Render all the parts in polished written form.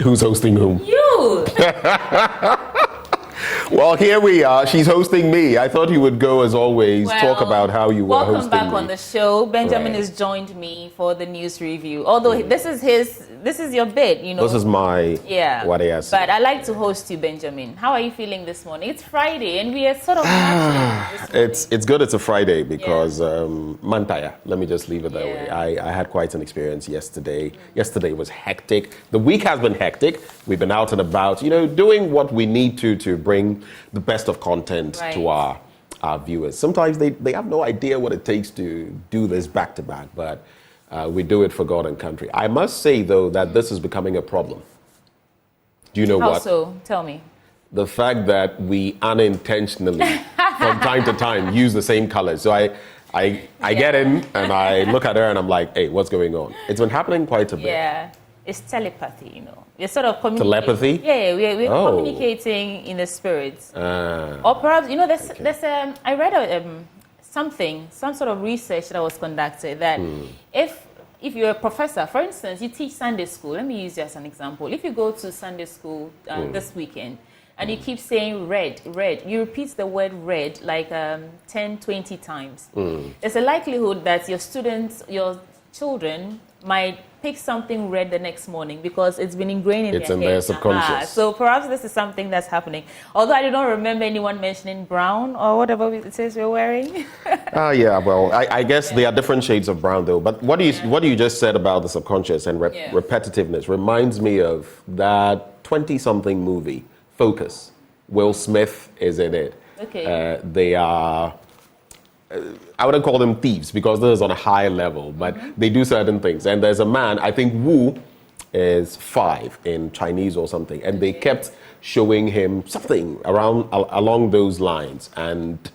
Who's hosting whom? You! Well, here we are. She's hosting me. I thought you would go, as always, talk about how you were hosting me. Welcome back on the show. Benjamin Right. has joined me for the news review. Although this is your bit, you know. This is my what I asked. But I like to host you, Benjamin. How are you feeling this morning? It's Friday, and we are sort of matching this morning. It's good it's a Friday because Mantaya, let me just leave it that way. I had quite an experience yesterday. Yesterday was hectic. The week has been hectic. We've been out and about, doing what we need to bring the best of content to our viewers. Sometimes they have no idea what it takes to do this back to back, but we do it for God and country. I must say, though, that this is becoming a problem. Do you know what? How so? Tell me. The fact that we unintentionally, from time to time, use the same colors. So I get in and I look at her and I'm like, hey, what's going on? It's been happening quite a bit. Yeah, it's telepathy, We're sort of communicating. Telepathy? Yeah, we're communicating in the spirit. Or perhaps, there's I read some sort of research that was conducted that if you're a professor, for instance, you teach Sunday school. Let me use you as an example. If you go to Sunday school this weekend and you keep saying red, you repeat the word red like 10, 20 times. There's a likelihood that your children might pick something red the next morning because it's been ingrained in their head. It's in their subconscious. So perhaps this is something that's happening. Although I do not remember anyone mentioning brown or whatever it says we're wearing. Well, I guess there are different shades of brown, though. But what you just said about the subconscious and repetitiveness reminds me of that 20-something movie, Focus. Will Smith is in it. Okay. They are... I wouldn't call them thieves because this is on a high level, but they do certain things. And there's a man, I think Wu is 5 in Chinese or something, and they kept showing him something along those lines. And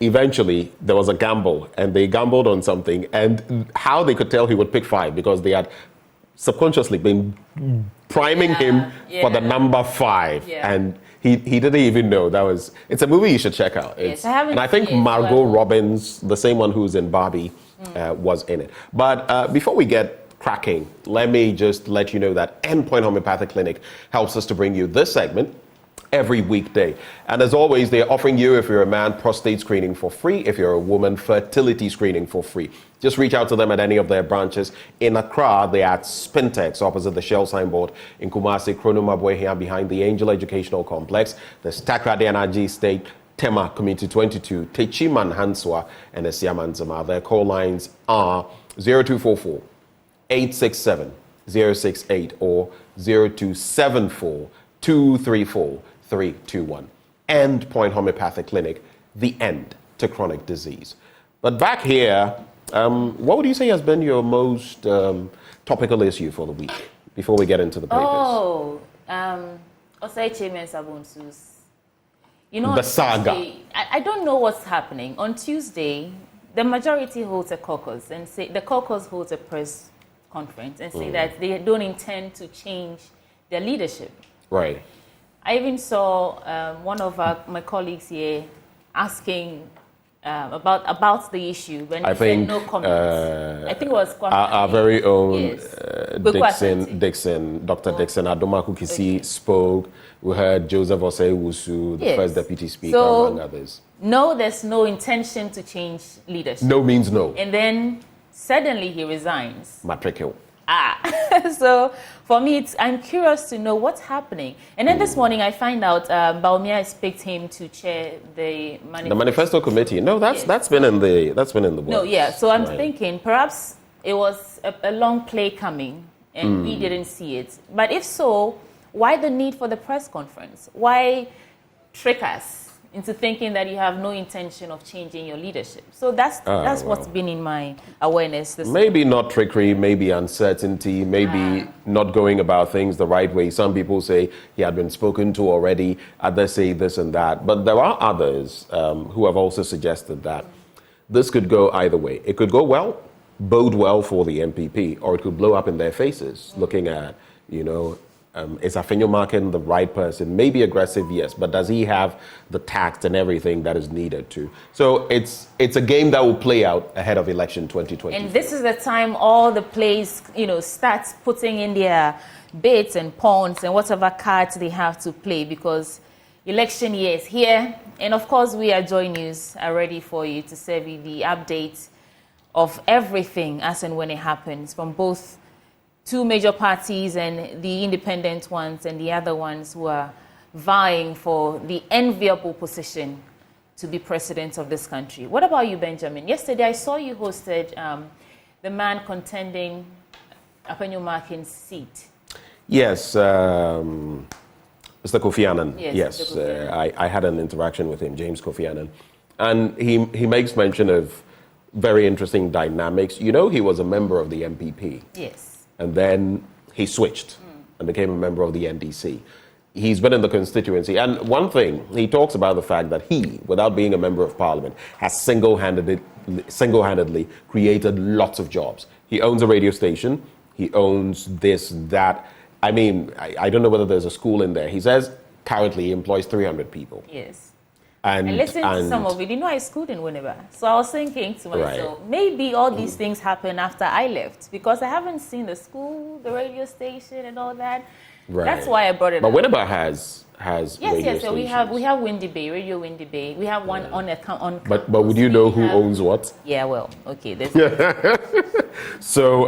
eventually there was a gamble, and they gambled on something, and how they could tell he would pick 5 because they had subconsciously been priming him for the number 5, and he didn't even know. It's a movie you should check out. I think Margot Robbins, the same one who's in Barbie, was in it. But before we get cracking, let me just let you know that Endpoint Homeopathic Clinic helps us to bring you this segment every weekday. And as always, they're offering you, if you're a man, prostate screening for free. If you're a woman, fertility screening for free. Just reach out to them at any of their branches. In Accra, they're at Spintex, opposite the Shell signboard. In Kumasi, Kronuma here behind the Angel Educational Complex. There's Takrade Energy State, Tema Community 22, Techiman Hanswa, and Esiamanzama. Their call lines are 0244 867 068 or 0274 234 321. Endpoint Homeopathic Clinic, the end to chronic disease. But back here, what would you say has been your most topical issue for the week before we get into the papers? Osei Mensa Sabunsus. The saga. I don't know what's happening. On Tuesday, the majority holds a caucus and say the caucus holds a press conference and say that they don't intend to change their leadership. Right. I even saw one of my colleagues here asking about the issue, when he said no comments. I think it was our very own yes. Dixon, Dr. Dixon Adomaku Kisi spoke. We heard Joseph Osei Wusu, the first deputy speaker, among others. No, there's no intention to change leadership. No means no. And then suddenly he resigns. Matrikil. So for me, I'm curious to know what's happening. And then this morning, I find out Baumia has picked him to chair the manifesto. The manifesto committee. No, that's been in the works. No, yeah. So I'm thinking perhaps it was a long play coming, and we didn't see it. But if so, why the need for the press conference? Why trick us into thinking that you have no intention of changing your leadership? So that's what's been in my awareness. Maybe not trickery, maybe uncertainty, maybe not going about things the right way. Some people say he had been spoken to already, others say this and that. But there are others who have also suggested that this could go either way. It could go well, bode well for the MPP, or it could blow up in their faces, looking at, is Afenyo-Markin the right person? Maybe aggressive, yes, but does he have the tact and everything that is needed to? So it's a game that will play out ahead of election 2020. And this is the time all the players, start putting in their bets and pawns and whatever cards they have to play, because election year is here. And of course, we at Joy News are ready for you to serve you the update of everything as and when it happens, from both two major parties and the independent ones and the other ones who are vying for the enviable position to be president of this country. What about you, Benjamin? Yesterday, I saw you hosted the man contending Afenyo-Markin's seat. Yes, Mr. Kofi Annan. Yes, Mr. Kofi Annan. I had an interaction with him, James Kofi Annan. And he makes mention of very interesting dynamics. He was a member of the MPP. Yes. And then he switched and became a member of the NDC. He's been in the constituency. And one thing, he talks about the fact that he, without being a member of parliament, has single-handedly created lots of jobs. He owns a radio station. He owns this, that. I mean, I don't know whether there's a school in there. He says currently he employs 300 people. Yes. And I listened to some of it. I schooled in Winneba. So I was thinking to myself, maybe all these things happened after I left, because I haven't seen the school, the radio station, and all that. Right. That's why I brought it up. But Winneba has yes. So we have Windy Bay, Radio Windy Bay. We have one on But would you know who owns what? Yeah, well, okay. So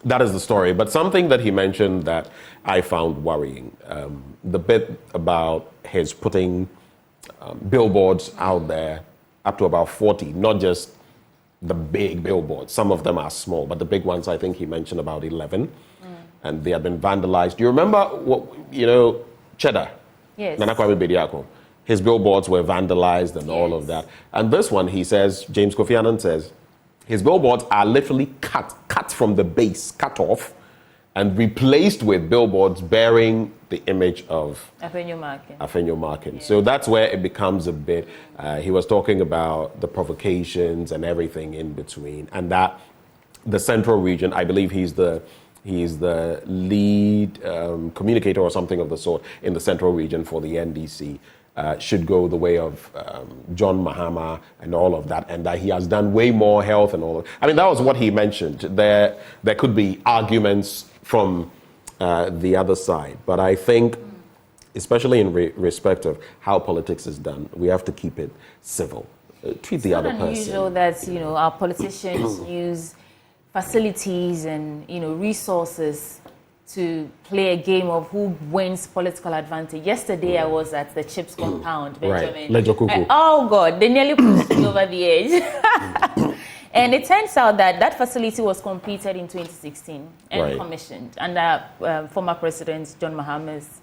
that is the story. But something that he mentioned that I found worrying, the bit about his putting billboards out there, up to about 40, not just the big billboards. Some of them are small, but the big ones, I think he mentioned about 11, and they have been vandalized. Do you remember Cheddar? Yes. Nana Kwame Bediako. His billboards were vandalized and all of that. And this one, he says, James Kofi Annan says, his billboards are literally cut from the base, cut off, and replaced with billboards bearing the image of Afenyo-Markin. Yeah. So that's where it becomes a bit, he was talking about the provocations and everything in between, and that the central region, I believe he's the lead communicator or something of the sort in the central region for the NDC, should go the way of John Mahama and all of that, and that he has done way more health and all of that. I mean, that was what he mentioned. There could be arguments from the other side. But I think, especially in respect of how politics is done, we have to keep it civil. Treat the other person. It's unusual that, our politicians use facilities and, resources to play a game of who wins political advantage. Yesterday, I was at the Chips compound, Benjamin. Right. Oh, God, they nearly pushed me over the edge. And it turns out that facility was completed in 2016 and commissioned under former President John Mahama's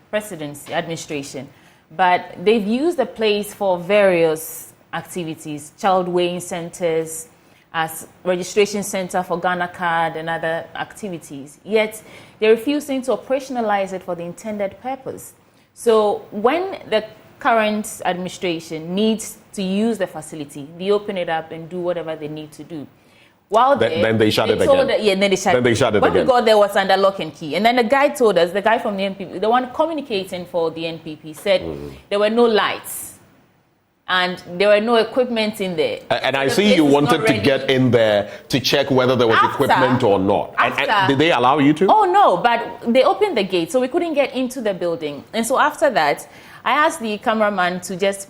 presidency, administration. But they've used the place for various activities, child weighing centers, as registration center for Ghana card and other activities. Yet they're refusing to operationalize it for the intended purpose. So when the current administration needs to use the facility, they open it up and do whatever they need to do. While then they shut it again. Then they shut it again. When we got there, it was under lock and key. And then the guy told us, the guy from the NPP, the one communicating for the NPP, said there were no lights and there were no equipment in there. And I see you wanted to get in there to check whether there was equipment or not. And did they allow you to? Oh, no, but they opened the gate, so we couldn't get into the building. And so after that, I asked the cameraman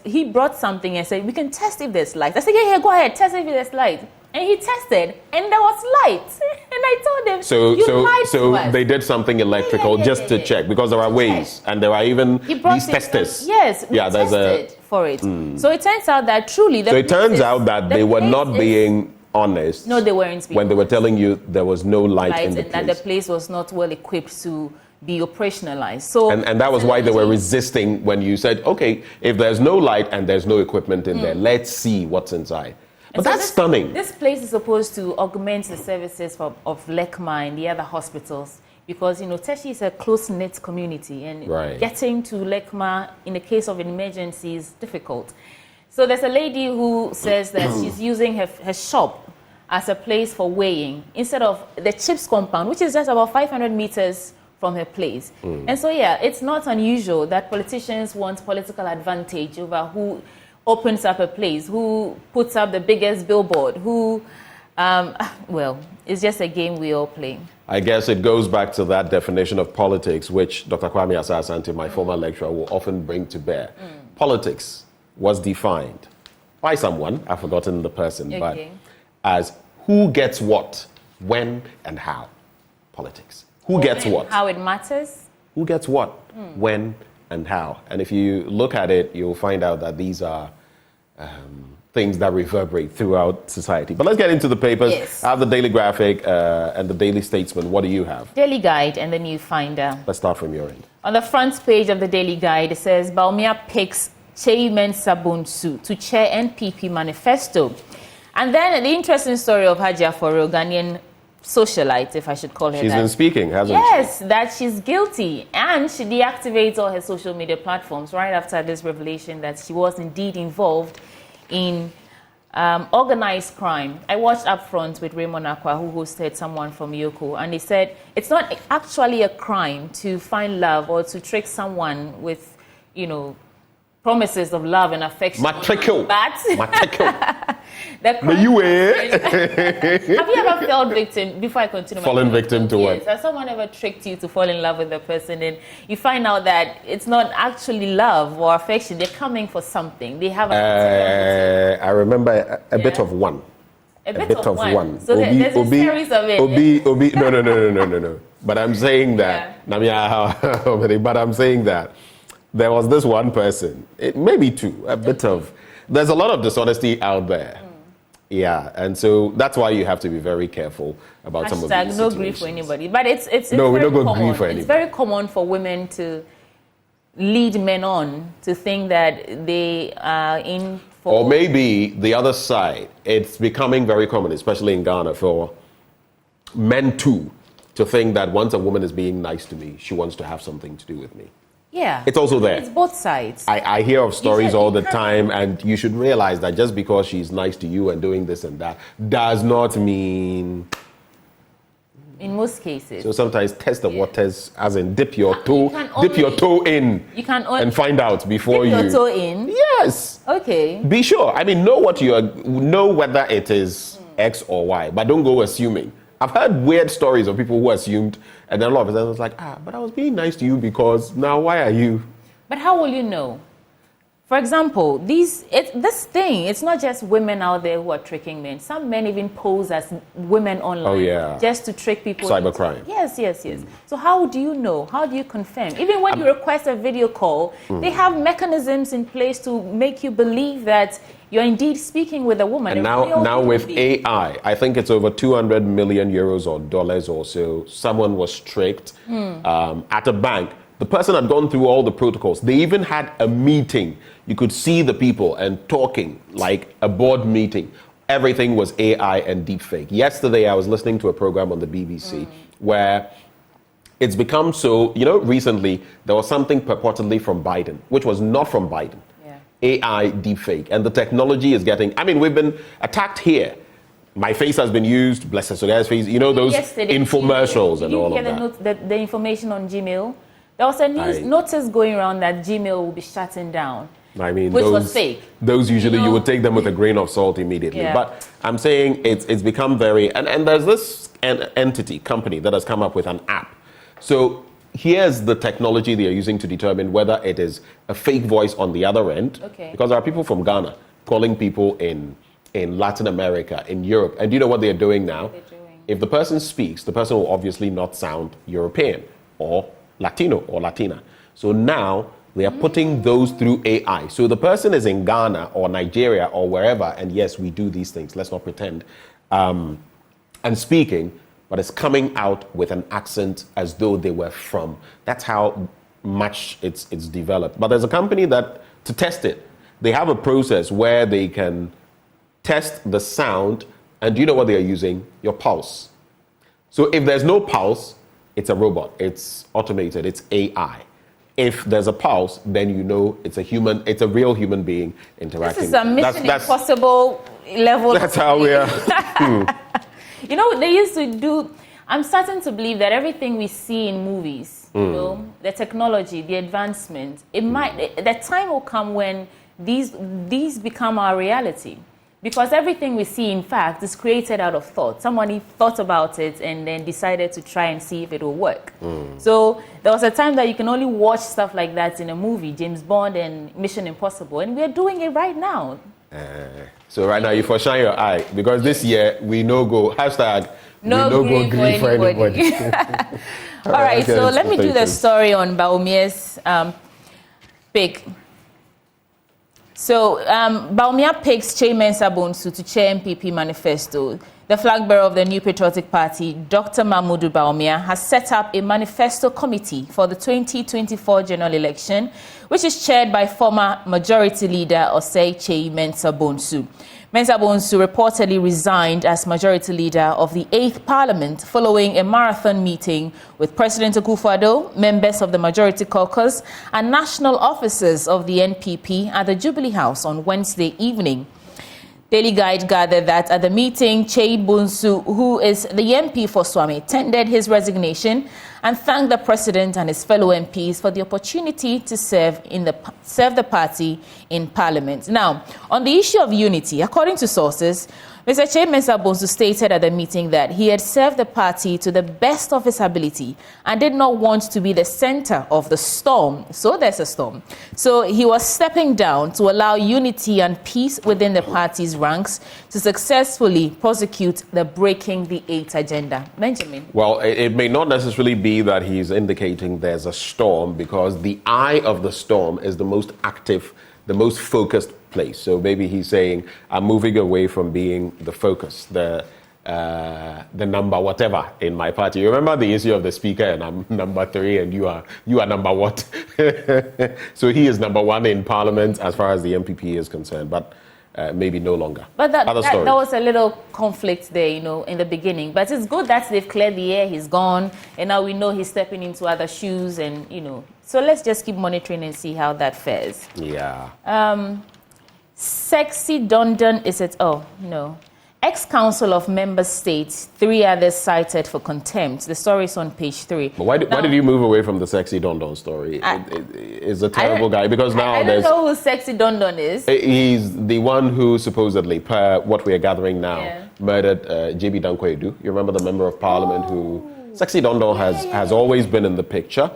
he brought something and said, we can test if there's light. I said, yeah, go ahead, test if there's light. And he tested, and there was light. And I told him, so they did something electrical just to check, because there are ways, and there are even these testers. Yes, we tested for it. So it turns out that truly... it turns out that they were not being honest. No, they weren't being when they were telling you there was no light in the place. And that the place was not well equipped to be operationalized. So and that was why they were resisting when you said, okay, if there's no light and there's no equipment in there, let's see what's inside. But that's stunning. This place is supposed to augment the services of LECMA and the other hospitals, because, Teshi is a close-knit community, and getting to LECMA in the case of an emergency is difficult. So there's a lady who says that she's using her shop as a place for weighing instead of the Chips compound, which is just about 500 meters from her place. And so, yeah, it's not unusual that politicians want political advantage over who opens up a place, who puts up the biggest billboard, who, well, it's just a game we all play. I guess it goes back to that definition of politics, which Dr. Kwame Asah-Asante, my former lecturer, will often bring to bear. Politics was defined by someone, I've forgotten the person, but as who gets what, when, and how. Politics. Who gets what? How it matters. Who gets what, when, and how. And if you look at it, you'll find out that these are things that reverberate throughout society. But let's get into the papers. Yes. I have the Daily Graphic and the Daily Statesman. What do you have? Daily Guide and the New Finder. Let's start from your end. On the front page of the Daily Guide, it says, Baumia picks Chairman Sabunsu to chair NPP manifesto. And then the interesting story of Hajia Foro, Ghanaian socialite, if I should call her that. She's been speaking, hasn't she? Yes, that she's guilty. And she deactivates all her social media platforms right after this revelation that she was indeed involved in organized crime. I watched Up Front with Raymond Akwa, who hosted someone from Yoko, and he said it's not actually a crime to find love or to trick someone with, promises of love and affection. Matricule. But the crime have you ever felt victim, before I continue? Fallen victim to what? Has someone ever tricked you to fall in love with the person and you find out that it's not actually love or affection, they're coming for something. They have I remember a bit of one. A bit of one. So Obi, there's a series of it. Obi, no. But I'm saying that. But I'm saying that there was this one person, maybe two, there's a lot of dishonesty out there. Yeah, and so that's why you have to be very careful about some of these no situations. grief for anybody. But it's no, we very don't go common. grief for anybody. It's very common for women to lead men on to think that they are in for... Or maybe the other side, it's becoming very common, especially in Ghana, for men too, to think that once a woman is being nice to me, she wants to have something to do with me. Yeah. It's also there. It's both sides. I hear of stories all the time, and you should realize that just because she's nice to you and doing this and that does not mean... In most cases. So sometimes test the waters, as in dip your toe in and find out before dip your toe in? Yes. Okay. Be sure. I mean, know whether it is X or Y, but don't go assuming. I've heard weird stories of people who assumed, and then a lot of a sudden it's like, but I was being nice to you because now why are you? But how will you know? For example, this thing, it's not just women out there who are tricking men. Some men even pose as women online just to trick people. Cybercrime. Yes. So how do you know? How do you confirm? Even when you request a video call, they have mechanisms in place to make you believe that you're indeed speaking with a woman. And now with AI, I think it's over 200 million euros or dollars or so. Someone was tricked at a bank. The person had gone through all the protocols. They even had a meeting. You could see the people and talking like a board meeting. Everything was AI and deepfake. Yesterday, I was listening to a program on the BBC where it's become so, recently there was something purportedly from Biden, which was not from Biden. AI deepfake. And the technology is getting, we've been attacked here. My face has been used, bless her, so guys' face, those infomercials and all of that. The information on Gmail. There was a notice going around that Gmail will be shutting down. Which was fake. Those usually you would take them with a grain of salt immediately. Yeah. But I'm saying it's become very... And there's this company that has come up with an app. So here's the technology they are using to determine whether it is a fake voice on the other end. Okay. Because there are people from Ghana calling people in Latin America, in Europe. And do you know what they're doing now? If the person speaks, the person will obviously not sound European or Latino or Latina. So now they are putting those through AI. So the person is in Ghana or Nigeria or wherever, and yes, we do these things, let's not pretend, and speaking, but it's coming out with an accent as though they were from. That's how much it's developed. But there's a company that, to test it, they have a process where they can test the sound, and do you know what they are using? Your pulse. So if there's no pulse, it's a robot, it's automated, it's AI. If there's a pulse, then it's a human, it's a real human being interacting. This is a Mission Impossible level. That's how we are. They used to do I'm starting to believe that everything we see in movies, you know, the technology, the advancement, the time will come when these become our reality. Because everything we see, in fact, is created out of thought. Somebody thought about it and then decided to try and see if it will work. So there was a time that you can only watch stuff like that in a movie, James Bond and Mission Impossible, and we're doing it right now. So right now you for shine your eye, because this year we no go hashtag no we no go green for anybody. All right, so let me do the story on Bawumia's pick. So, Bawumia picks Chairman Sabonsu to chair MPP manifesto. The flag bearer of the New Patriotic Party, Dr. Mahmoud Bawumia, has set up a manifesto committee for the 2024 general election, which is chaired by former Majority Leader Osei Chei Mensah Bonsu. Mensah Bonsu reportedly resigned as Majority Leader of the 8th Parliament following a marathon meeting with President Akufo-Addo, members of the Majority Caucus, and national officers of the NPP at the Jubilee House on Wednesday evening. Daily Guide gathered that at the meeting, Chei Bonsu, who is the MP for Swami, tendered his resignation and thanked the president and his fellow MPs for the opportunity to serve the party in Parliament. Now, on the issue of unity, according to sources, Mr. Chei Mensah Bonsu stated at the meeting that he had served the party to the best of his ability and did not want to be the center of the storm. So there's a storm. So he was stepping down to allow unity and peace within the party's ranks to successfully prosecute the Breaking the Eight agenda. Benjamin. Well, it may not necessarily be that he's indicating there's a storm, because the eye of the storm is the most active, the most focused place. So maybe he's saying, I'm moving away from being the focus, the number whatever in my party. You remember the issue of the speaker, and I'm number 3 and you are number what? So he is number 1 in Parliament as far as the MPP is concerned, but maybe no longer. But that was a little conflict there, you know, in the beginning. But it's good that they've cleared the air, he's gone, and now we know he's stepping into other shoes, and, you know. So let's just keep monitoring and see how that fares. Yeah. Sexy Dondon is it? Oh, no. Ex-Council of Member States, 3 others cited for contempt. The story is on page 3. But why did you move away from the Sexy Dondon story? It's a terrible guy, because now I don't know who Sexy Dondon is. He's the one who supposedly, per what we are gathering now, murdered J.B. Dankwa-Edu. You remember the member of Parliament who... Sexy Dondon has always been in the picture,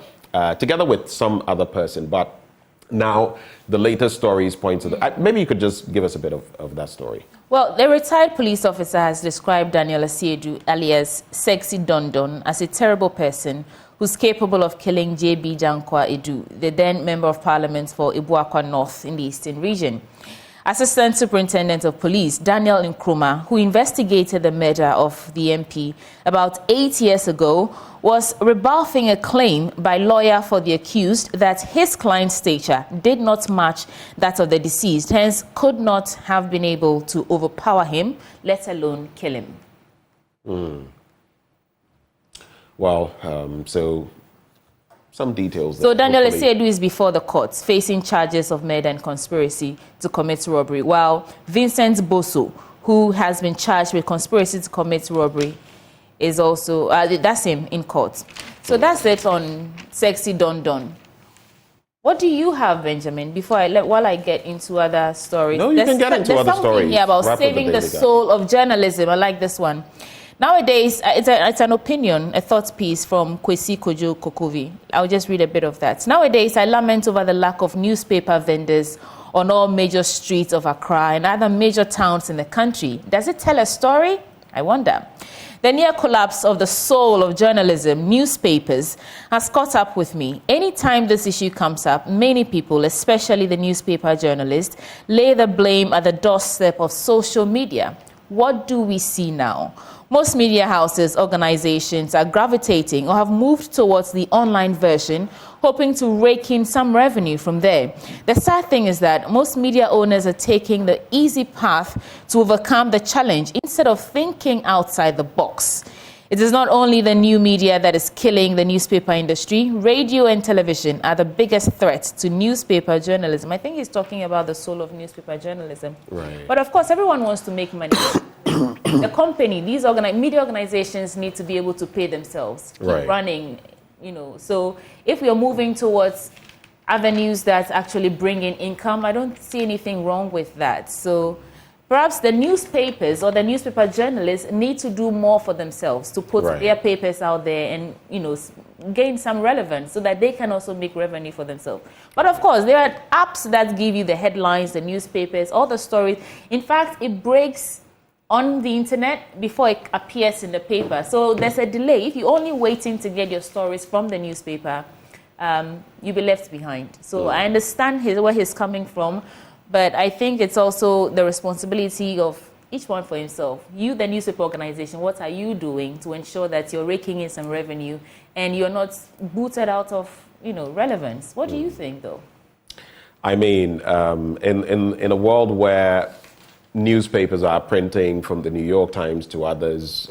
together with some other person, but now the latest stories point to the... maybe you could just give us a bit of that story. Well, the retired police officer has described Daniel Asiedu, alias Sexy Dondon, as a terrible person who's capable of killing J.B. Dankwa-Edu, the then Member of Parliament for Ibuakwa North in the Eastern Region. Assistant Superintendent of Police Daniel Nkrumah, who investigated the murder of the MP about 8 years ago, was rebuffing a claim by lawyer for the accused that his client's stature did not match that of the deceased, hence could not have been able to overpower him, let alone kill him. Well, so some details. So Daniel Asiedu is before the courts, facing charges of murder and conspiracy to commit robbery, while Vincent Boso, who has been charged with conspiracy to commit robbery, is also, that's him in court. So that's it on Sexy Dondon. What do you have, Benjamin, while I get into other stories? No, you can get into other stories. There's something here about saving the soul of journalism. I like this one. Nowadays, it's an opinion, a thought piece from Kwesi Kojo Kokovi. I'll just read a bit of that. Nowadays, I lament over the lack of newspaper vendors on all major streets of Accra and other major towns in the country. Does it tell a story? I wonder. The near collapse of the soul of journalism, newspapers, has caught up with me. Anytime this issue comes up, many people, especially the newspaper journalists, lay the blame at the doorstep of social media. What do we see now? Most media houses, organizations are gravitating or have moved towards the online version, hoping to rake in some revenue from there. The sad thing is that most media owners are taking the easy path to overcome the challenge instead of thinking outside the box. It is not only the new media that is killing the newspaper industry. Radio and television are the biggest threats to newspaper journalism. I think he's talking about the soul of newspaper journalism. Right. But of course, everyone wants to make money. the company, these media organizations need to be able to pay themselves, keep running, So if we are moving towards avenues that actually bring in income, I don't see anything wrong with that. So perhaps the newspapers or the newspaper journalists need to do more for themselves to put their papers out there and, gain some relevance so that they can also make revenue for themselves. But of course, there are apps that give you the headlines, the newspapers, all the stories. In fact, it breaks on the internet before it appears in the paper. So there's a delay. If you're only waiting to get your stories from the newspaper, you'll be left behind. So I understand where he's coming from, but I think it's also the responsibility of each one for himself. You, the newspaper organization, what are you doing to ensure that you're raking in some revenue and you're not booted out of, relevance? What do you think, though? I mean, in a world where newspapers are printing from the New York Times to others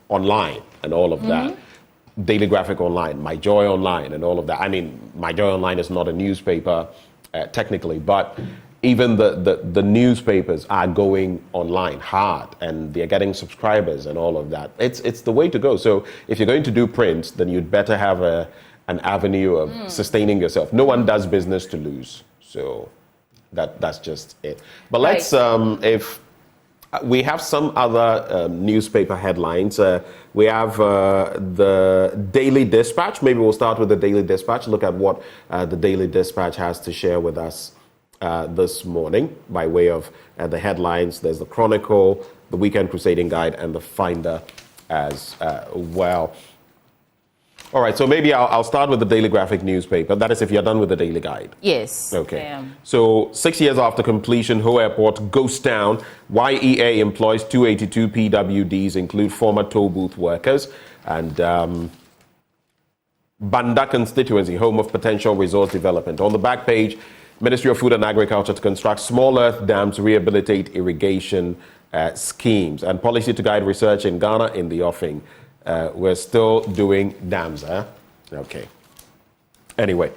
online and all of that, Daily Graphic Online, My Joy Online and all of that. I mean, My Joy Online is not a newspaper technically, but even the newspapers are going online hard and they're getting subscribers and all of that. It's the way to go. So if you're going to do print, then you'd better have an avenue of sustaining yourself. No one does business to lose. So that's just it. But let's, if we have some other newspaper headlines. We have the Daily Dispatch. Maybe we'll start with the Daily Dispatch. Look at what the Daily Dispatch has to share with us this morning by way of the headlines. There's the Chronicle, the Weekend Crusading Guide, and the Finder as well. All right, so maybe I'll start with the Daily Graphic newspaper. That is if you're done with the Daily Guide. Yes. Okay. I am. So 6 years after completion, Ho Airport ghosts down. YEA employs 282 PWDs, include former toll booth workers. And Banda constituency, home of potential resource development. On the back page, Ministry of Food and Agriculture to construct small earth dams, rehabilitate irrigation schemes. And policy to guide research in Ghana in the offing. We're still doing dams, huh? Okay. Anyway,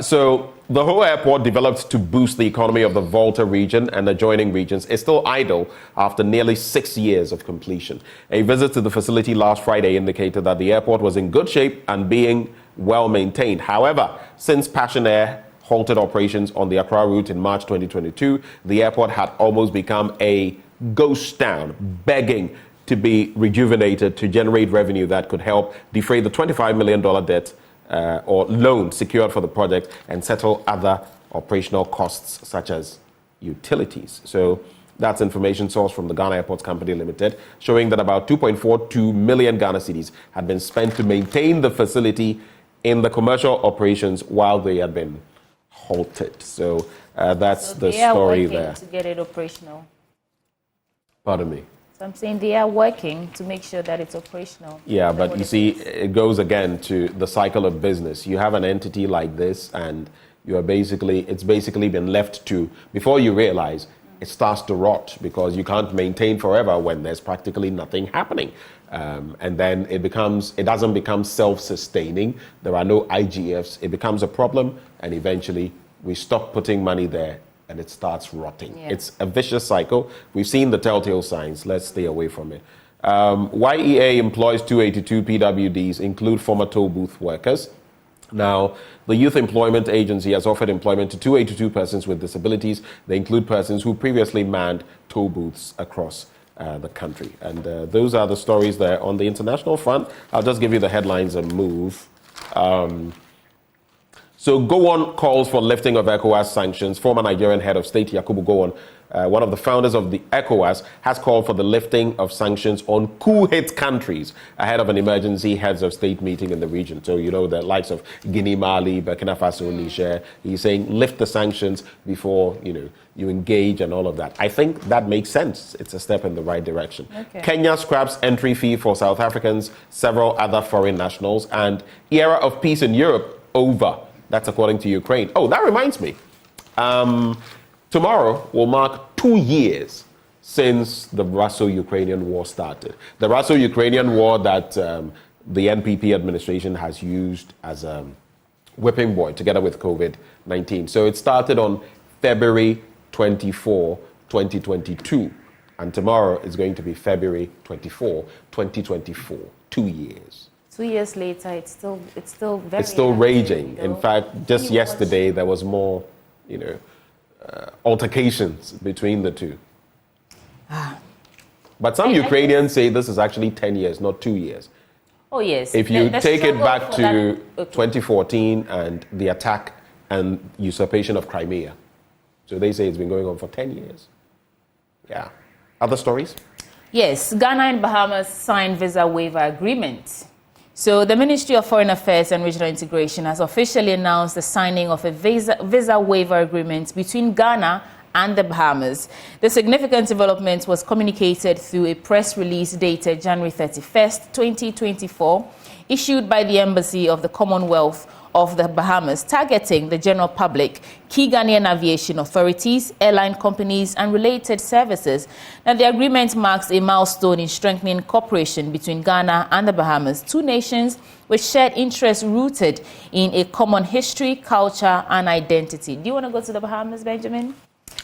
so the Ho Airport, developed to boost the economy of the Volta region and adjoining regions, is still idle after nearly 6 years of completion. A visit to the facility last Friday indicated that the airport was in good shape and being well maintained. However, since Passion Air halted operations on the Accra route in March 2022, the airport had almost become a ghost town, begging to be rejuvenated to generate revenue that could help defray the $25 million debt or loan secured for the project and settle other operational costs such as utilities. So that's information sourced from the Ghana Airports Company Limited, showing that about 2.42 million Ghana cedis had been spent to maintain the facility in the commercial operations while they had been halted. So that's the story there. To get it operational. Pardon me. So I'm saying they are working to make sure that it's operational. Yeah, but you see, it goes again to the cycle of business. You have an entity like this and it's basically been left to, before you realize, it starts to rot because you can't maintain forever when there's practically nothing happening. And then it doesn't become self-sustaining. There are no IGFs. It becomes a problem and eventually we stop putting money there and it starts rotting. Yeah. It's a vicious cycle. We've seen the telltale signs. Let's stay away from it. YEA employs 282 PWDs, include former toll booth workers. Now, the Youth Employment Agency has offered employment to 282 persons with disabilities. They include persons who previously manned toll booths across the country. And those are the stories there. On the international front, I'll just give you the headlines and move. So Gowon calls for lifting of ECOWAS sanctions. Former Nigerian head of state Yakubu Gowon, one of the founders of the ECOWAS, has called for the lifting of sanctions on coup-hit countries ahead of an emergency heads of state meeting in the region. So, the likes of Guinea, Mali, Burkina Faso, Niger. He's saying lift the sanctions before, you engage and all of that. I think that makes sense. It's a step in the right direction. Okay. Kenya scraps entry fee for South Africans, several other foreign nationals, and era of peace in Europe over. That's according to Ukraine. Oh, that reminds me. Tomorrow will mark 2 years since the Russo-Ukrainian war started. The Russo-Ukrainian war that the NPP administration has used as a whipping boy together with COVID-19. So it started on February 24, 2022. And tomorrow is going to be February 24, 2024. 2 years. 2 years later, it's still very. It's still active, raging. you know? In fact, just yesterday there was more, altercations between the two. But some Ukrainians say this is actually 10 years, not 2 years. Oh yes. If you take it back to 2014 and the attack and usurpation of Crimea, so they say it's been going on for 10 years. Yeah. Other stories? Yes, Ghana and Bahamas signed visa waiver agreement. So the Ministry of Foreign Affairs and Regional Integration has officially announced the signing of a visa waiver agreement between Ghana and the Bahamas. The significant development was communicated through a press release dated January 31st, 2024, issued by the Embassy of the Commonwealth of the Bahamas, targeting the general public, key Ghanaian aviation authorities, airline companies, and related services. Now, the agreement marks a milestone in strengthening cooperation between Ghana and the Bahamas, two nations with shared interests rooted in a common history, culture, and identity. Do you want to go to the Bahamas, Benjamin?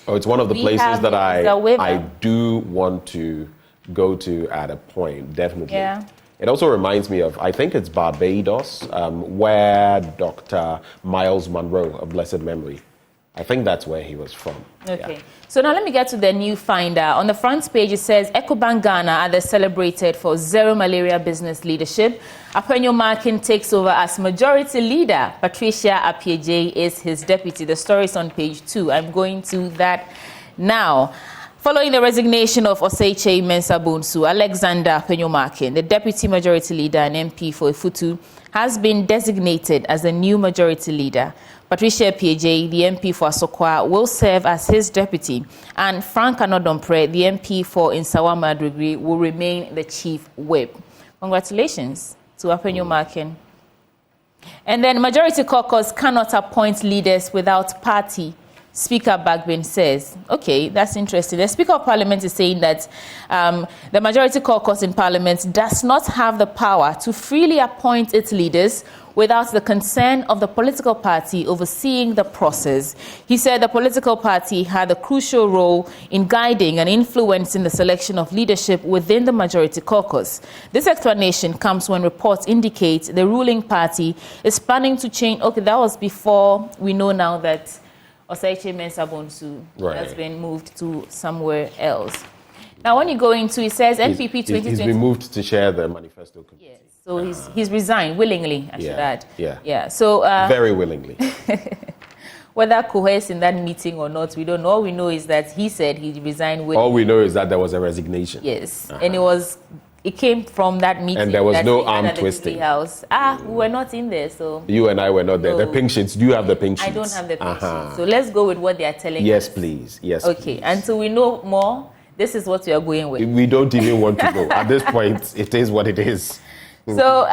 Oh, it's one of the places that I do want to go to at a point, definitely. Yeah. It also reminds me of, I think it's Barbados, where Dr. Miles Monroe of blessed memory, I think that's where he was from. Okay. Yeah. So now let me get to the new finder. On the front page, it says EcoBank Ghana are the celebrated for zero malaria business leadership. Afenyo-Markin takes over as majority leader. Patricia Appiagyei is his deputy. The story is on page 2. I'm going to that now. Following the resignation of Oseiche Mensah Bonsu, Alexander Afenyo-Markin, the deputy majority leader and MP for Ifutu, has been designated as the new majority leader. Patricia Appiagyei, the MP for Asokwa, will serve as his deputy, and Frank Anodompre, the MP for Insawa Madrigri, will remain the chief whip. Congratulations to Afenyo-Markin. And then Majority Caucus cannot appoint leaders without party. Speaker Bagbin says, okay, that's interesting. The Speaker of Parliament is saying that the Majority Caucus in Parliament does not have the power to freely appoint its leaders without the consent of the political party overseeing the process. He said the political party had a crucial role in guiding and influencing the selection of leadership within the Majority Caucus. This explanation comes when reports indicate the ruling party is planning to change. Okay, that was before we know now that Oseiche Mensah Bonsu has been moved to somewhere else. Now, when you go into, it says NPP 2020. He's been moved to chair the manifesto committee. Yes, so he's resigned willingly, I should add. Yeah. So very willingly. Whether coerced in that meeting or not, we don't know. All we know is that he said he resigned willingly. All we know is that there was a resignation. Yes, and it came from that meeting. And there was no arm twisting. House. We were not in there, so. You and I were not there. The pink sheets, do you have the pink sheets? I don't have the pink sheets. So let's go with what they are telling us. Yes, please. Yes, okay, please. Until we know more, this is what we are going with. We don't even want to go. At this point, it is what it is. So,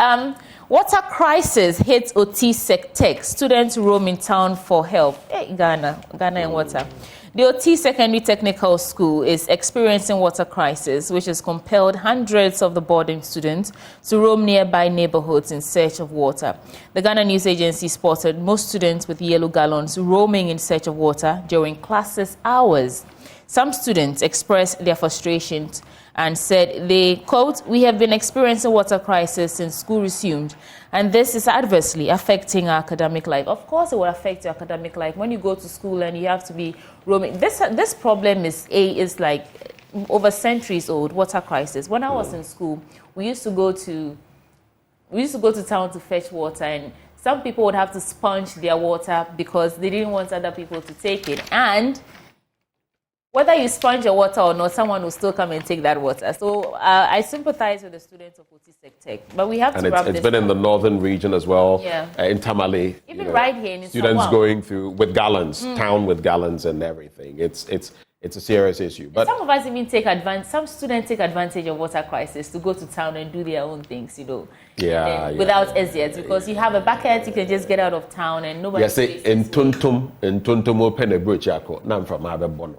water crisis hits OT Tech. Students roam in town for help. Hey, Ghana and water. The OT Secondary Technical School is experiencing water crisis, which has compelled hundreds of the boarding students to roam nearby neighborhoods in search of water. The Ghana News Agency spotted most students with yellow gallons roaming in search of water during classes hours. Some students expressed their frustrations and said they, quote, "We have been experiencing water crisis since school resumed, and this is adversely affecting our academic life." Of course, it will affect your academic life when you go to school and you have to be roaming. This problem is like over centuries old. Water crisis. When I was in school, we used to go to town to fetch water, and some people would have to sponge their water because they didn't want other people to take it. And whether you sponge your water or not, someone will still come and take that water. So I sympathize with the students of OT Tech, but we have to wrap this up. And it's been in the northern region as well, yeah. In Tamale. Even right here in students going through with gallons, town with gallons and everything. It's a serious issue. But some of us even take advantage. Some students take advantage of water crisis to go to town and do their own things, without exits, because you have a bucket, you can just get out of town and nobody. Yes, in Tuntum Penebruchako, Nam from Abebono.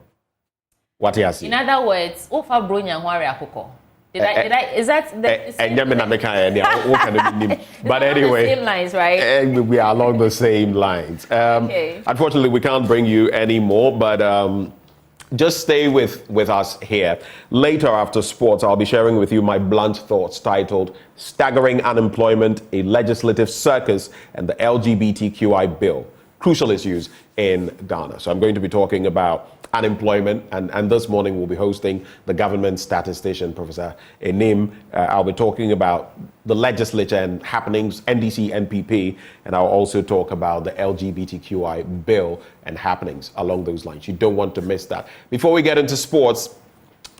What you see? In other words, Ofa Bronya Wari Akoko. Is that the but anyway, same lines, right? We are along the same lines. Okay. Unfortunately, we can't bring you any more, but just stay with us here. Later after sports, I'll be sharing with you my blunt thoughts titled Staggering Unemployment, a Legislative Circus, and the LGBTQI Bill. Crucial issues in Ghana. So I'm going to be talking about unemployment, and this morning we'll be hosting the government statistician, Professor Enim. I'll be talking about the legislature and happenings, NDC, NPP, and I'll also talk about the LGBTQI bill and happenings along those lines. You don't want to miss that. Before we get into sports,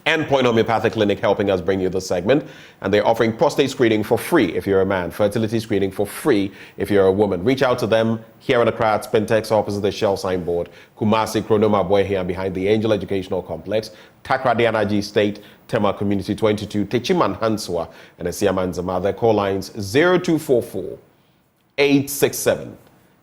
Endpoint Homeopathic Clinic helping us bring you this segment, and they're offering prostate screening for free if you're a man, fertility screening for free if you're a woman. Reach out to them here in Accra at Spintex opposite the Shell signboard, Kumasi, Kronoma Boy here behind the Angel Educational Complex, Takrady Energy State, Tema Community 22, Techiman Hanswa, and Esiaman Zama. Their call lines 0244 867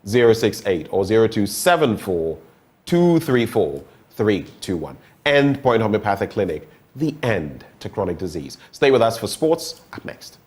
068 or 0274 234 321. Endpoint Homeopathic Clinic, the end to chronic disease. Stay with us for sports up next.